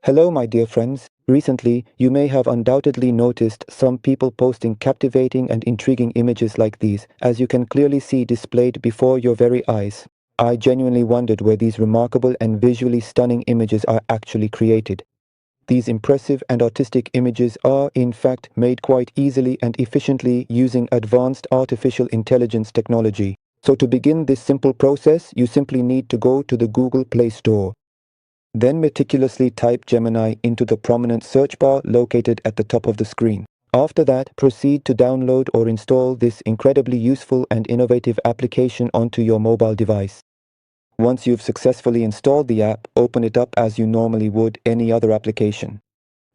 Hello, my dear friends. Recently, you may have undoubtedly noticed some people posting captivating and intriguing images like these, as you can clearly see displayed before your very eyes. I genuinely wondered where these remarkable and visually stunning images are actually created. These impressive and artistic images are, in fact, made quite easily and efficiently using advanced artificial intelligence technology. So to begin this simple process, you simply need to go to the Google Play Store. Then meticulously type Gemini into the prominent search bar located at the top of the screen. After that, proceed to download or install this incredibly useful and innovative application onto your mobile device. Once you've successfully installed the app, open it up as you normally would any other application.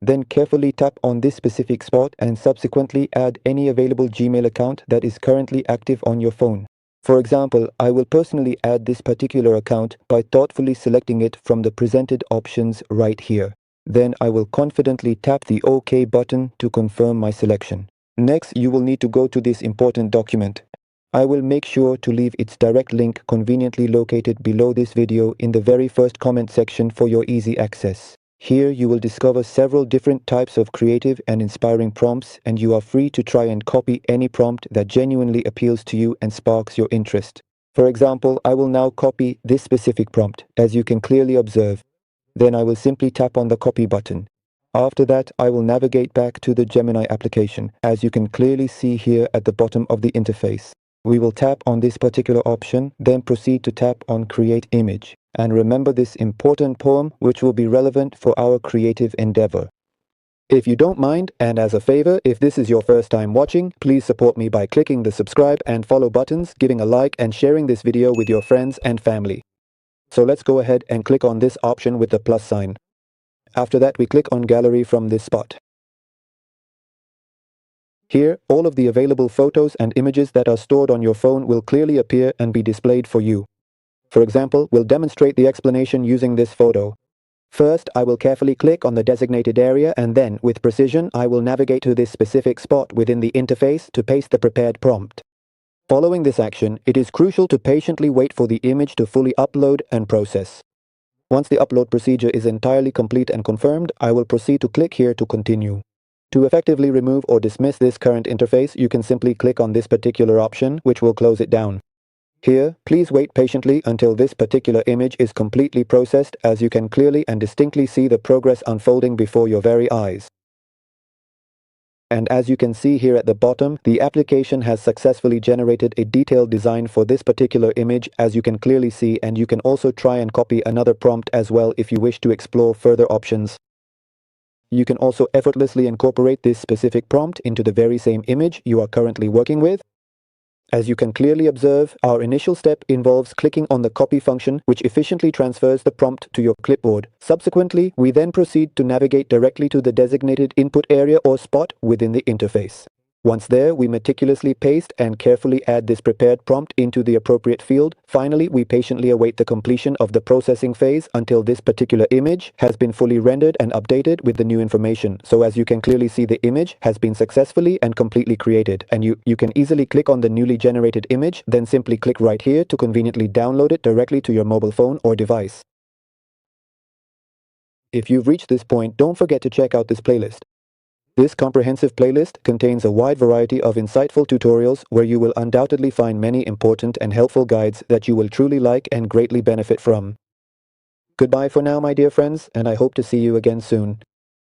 Then carefully tap on this specific spot and subsequently add any available Gmail account that is currently active on your phone. For example, I will personally add this particular account by thoughtfully selecting it from the presented options right here. Then I will confidently tap the OK button to confirm my selection. Next, you will need to go to this important document. I will make sure to leave its direct link conveniently located below this video in the very first comment section for your easy access. Here you will discover several different types of creative and inspiring prompts, and you are free to try and copy any prompt that genuinely appeals to you and sparks your interest. For example, I will now copy this specific prompt, as you can clearly observe. Then I will simply tap on the copy button. After that, I will navigate back to the Gemini application, as you can clearly see here at the bottom of the interface. We will tap on this particular option, then proceed to tap on Create Image. And remember this important poem which will be relevant for our creative endeavor. If you don't mind, and as a favor, if this is your first time watching, please support me by clicking the subscribe and follow buttons, giving a like and sharing this video with your friends and family. So let's go ahead and click on this option with the plus sign. After that, we click on Gallery from this spot. Here, all of the available photos and images that are stored on your phone will clearly appear and be displayed for you. For example, we'll demonstrate the explanation using this photo. First, I will carefully click on the designated area and then, with precision, I will navigate to this specific spot within the interface to paste the prepared prompt. Following this action, it is crucial to patiently wait for the image to fully upload and process. Once the upload procedure is entirely complete and confirmed, I will proceed to click here to continue. To effectively remove or dismiss this current interface, you can simply click on this particular option, which will close it down. Here, please wait patiently until this particular image is completely processed, as you can clearly and distinctly see the progress unfolding before your very eyes. And as you can see here at the bottom, the application has successfully generated a detailed design for this particular image, as you can clearly see, and you can also try and copy another prompt as well if you wish to explore further options. You can also effortlessly incorporate this specific prompt into the very same image you are currently working with. As you can clearly observe, our initial step involves clicking on the copy function, which efficiently transfers the prompt to your clipboard. Subsequently, we then proceed to navigate directly to the designated input area or spot within the interface. Once there, we meticulously paste and carefully add this prepared prompt into the appropriate field. Finally, we patiently await the completion of the processing phase until this particular image has been fully rendered and updated with the new information. So as you can clearly see, the image has been successfully and completely created, and you can easily click on the newly generated image, then simply click right here to conveniently download it directly to your mobile phone or device. If you've reached this point, don't forget to check out this playlist. This comprehensive playlist contains a wide variety of insightful tutorials where you will undoubtedly find many important and helpful guides that you will truly like and greatly benefit from. Goodbye for now, my dear friends, and I hope to see you again soon.